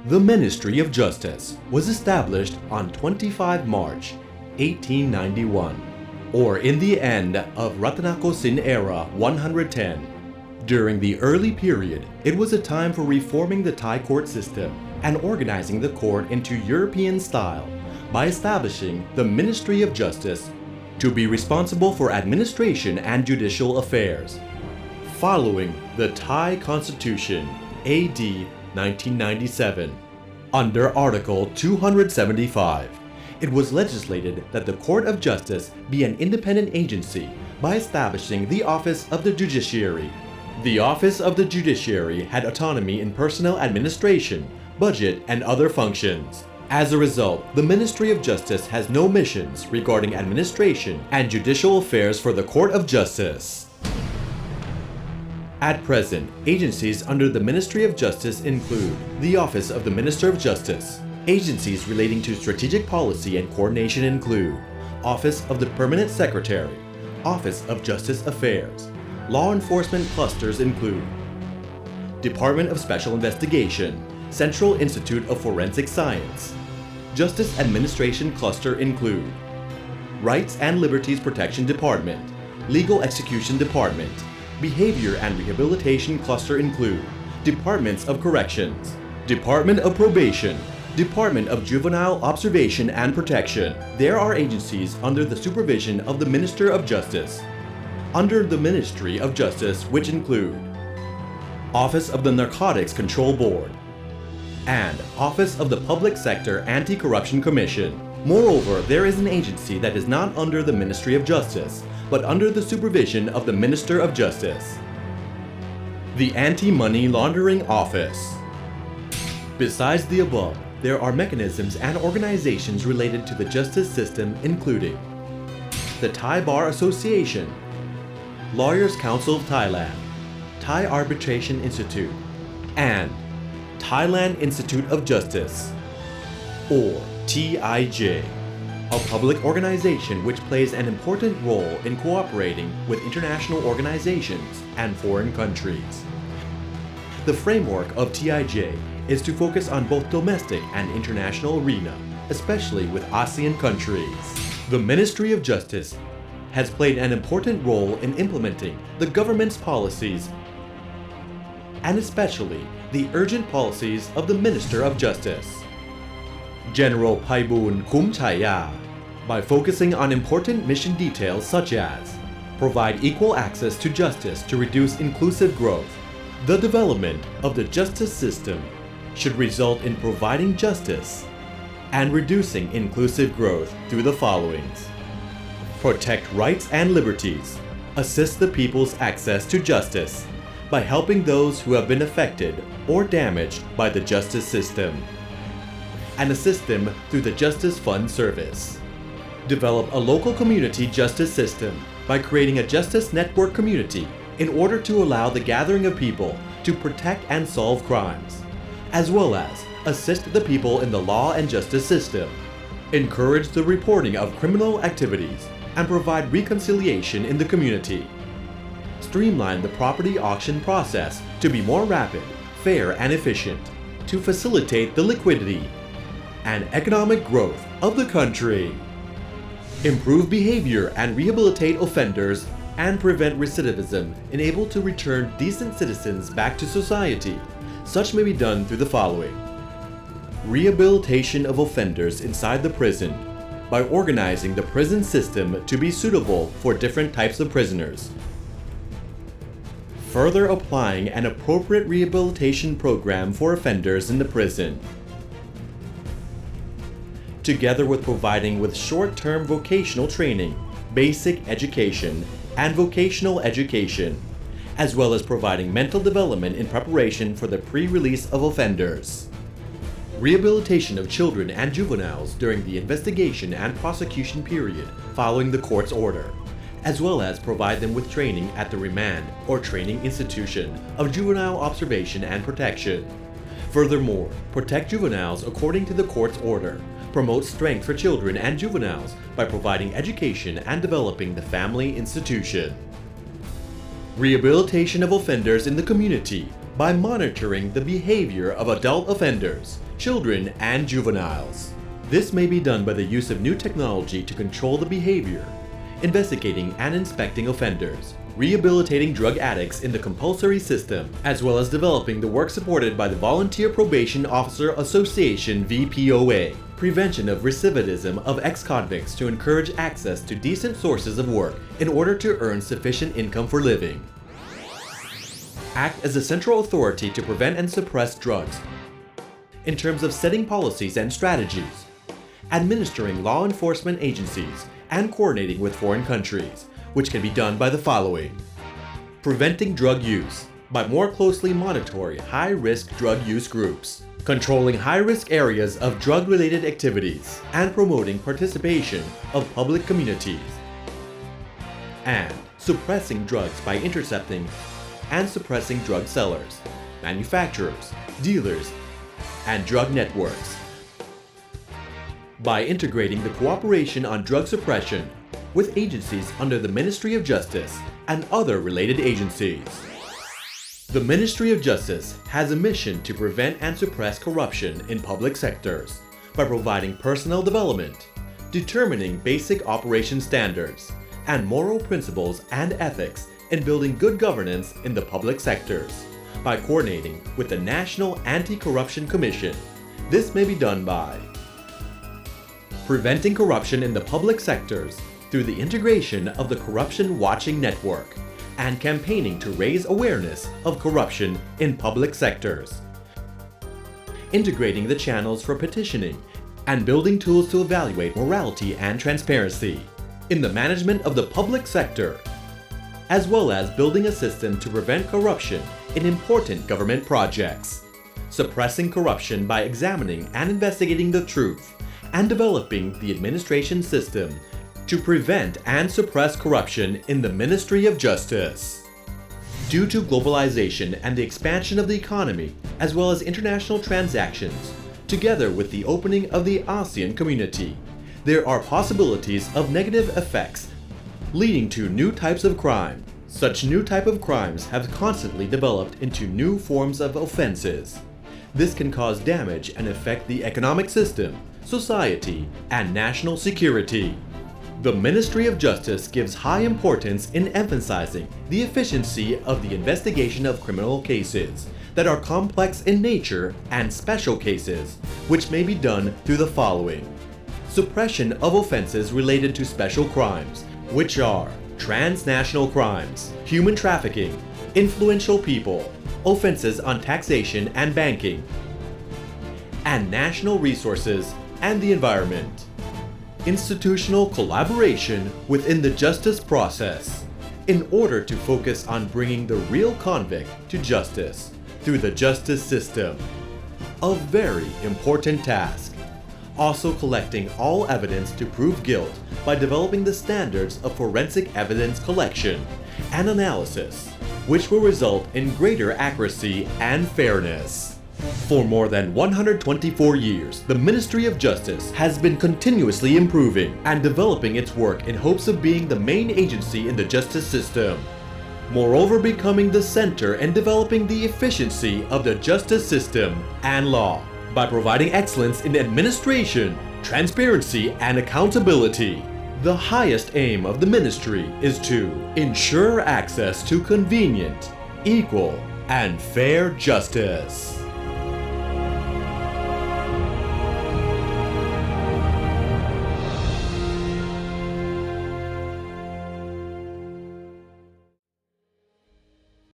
The Ministry of Justice was established on 25 March 1891, or in the end of Ratanakosin era 110. During the early period, it was a time for reforming the Thai court system and organizing the court into European style by establishing the Ministry of Justice to be responsible for administration and judicial affairs. Following the Thai Constitution AD 1997, under Article 275, it was legislated that the Court of Justice be an independent agency by establishing the Office of the Judiciary. The Office of the Judiciary had autonomy in personnel administration, budget, and other functions. As a result, the Ministry of Justice has no missions regarding administration and judicial affairs for the Court of Justice. At present, agencies under the Ministry of Justice include the Office of the Minister of Justice. Agencies relating to strategic policy and coordination include Office of the Permanent Secretary, Office of Justice Affairs. Law enforcement clusters include Department of Special Investigation, Central Institute of Forensic Science. Justice Administration cluster include Rights and Liberties Protection Department, Legal Execution Department. Behavior and Rehabilitation cluster include Departments of Corrections, Department of Probation, Department of Juvenile Observation and Protection. There are agencies under the supervision of the Minister of Justice. Under the Ministry of Justice, which include Office of the Narcotics Control Board and Office of the Public Sector Anti-Corruption Commission. Moreover, there is an agency that is not under the Ministry of Justice, but under the supervision of the Minister of Justice, the Anti-Money Laundering Office. Besides the above, there are mechanisms and organizations related to the justice system including the Thai Bar Association, Lawyers Council of Thailand, Thai Arbitration Institute, and Thailand Institute of Justice, or TIJ, a public organization which plays an important role in cooperating with international organizations and foreign countries. The framework of TIJ is to focus on both domestic and international arena, especially with ASEAN countries. The Ministry of Justice has played an important role in implementing the government's policies, and especially the urgent policies of the Minister of Justice, General Paiboon Kumchaya, by focusing on important mission details such as provide equal access to justice to reduce inclusive growth. The development of the justice system should result in providing justice and reducing inclusive growth through the followings: protect rights and liberties, assist the people's access to justice by helping those who have been affected or damaged by the justice system, and assist them through the Justice Fund Service. Develop a local community justice system by creating a justice network community in order to allow the gathering of people to protect and solve crimes, as well as assist the people in the law and justice system. Encourage the reporting of criminal activities and provide reconciliation in the community. Streamline the property auction process to be more rapid, fair, and efficient to facilitate the liquidity and economic growth of the country. Improve behavior and rehabilitate offenders and prevent recidivism, enable to return decent citizens back to society. Such may be done through the following: rehabilitation of offenders inside the prison by organizing the prison system to be suitable for different types of prisoners. Further applying an appropriate rehabilitation program for offenders in the prison, together with providing with short-term vocational training, basic education, and vocational education, as well as providing mental development in preparation for the pre-release of offenders. Rehabilitation of children and juveniles during the investigation and prosecution period following the court's order, as well as provide them with training at the remand or training institution of juvenile observation and protection. Furthermore, protect juveniles according to the court's order. Promote strength for children and juveniles by providing education and developing the family institution. Rehabilitation of offenders in the community by monitoring the behavior of adult offenders children, and juveniles. This may be done by the use of new technology to control the behavior, investigating and inspecting offenders, rehabilitating drug addicts in the compulsory system, as well as developing the work supported by the Volunteer Probation Officer Association (VPOA), prevention of recidivism of ex-convicts to encourage access to decent sources of work in order to earn sufficient income for living. Act as a central authority to prevent and suppress drugs in terms of setting policies and strategies, administering law enforcement agencies, and coordinating with foreign countries, which can be done by the following. Preventing drug use by more closely monitoring high-risk drug use groups, controlling high-risk areas of drug-related activities, and promoting participation of public communities, and suppressing drugs by intercepting and suppressing drug sellers, manufacturers, dealers, and drug networks, by integrating the cooperation on drug suppression with agencies under the Ministry of Justice and other related agencies. The Ministry of Justice has a mission to prevent and suppress corruption in public sectors by providing personnel development, determining basic operation standards, and moral principles and ethics in building good governance in the public sectors by coordinating with the National Anti-Corruption Commission. This may be done by preventing corruption in the public sectors through the integration of the Corruption Watching Network and campaigning to raise awareness of corruption in public sectors, integrating the channels for petitioning and building tools to evaluate morality and transparency in the management of the public sector, as well as building a system to prevent corruption in important government projects, suppressing corruption by examining and investigating the truth, and developing the administration system to prevent and suppress corruption in the Ministry of Justice. Due to globalization and the expansion of the economy, as well as international transactions, together with the opening of the ASEAN community, there are possibilities of negative effects leading to new types of crime. Such new type of crimes have constantly developed into new forms of offenses. This can cause damage and affect the economic system, society, and national security. The Ministry of Justice gives high importance in emphasizing the efficiency of the investigation of criminal cases that are complex in nature and special cases, which may be done through the following: suppression of offenses related to special crimes, which are transnational crimes, human trafficking, influential people, offenses on taxation and banking, and national resources and the environment. Institutional collaboration within the justice process in order to focus on bringing the real convict to justice through the justice system. A very important task. Also collecting all evidence to prove guilt by developing the standards of forensic evidence collection and analysis, which will result in greater accuracy and fairness. For more than 124 years, the Ministry of Justice has been continuously improving and developing its work in hopes of being the main agency in the justice system. Moreover, becoming the center in developing the efficiency of the justice system and law by providing excellence in administration, transparency, and accountability. The highest aim of the ministry is to ensure access to convenient, equal, and fair justice.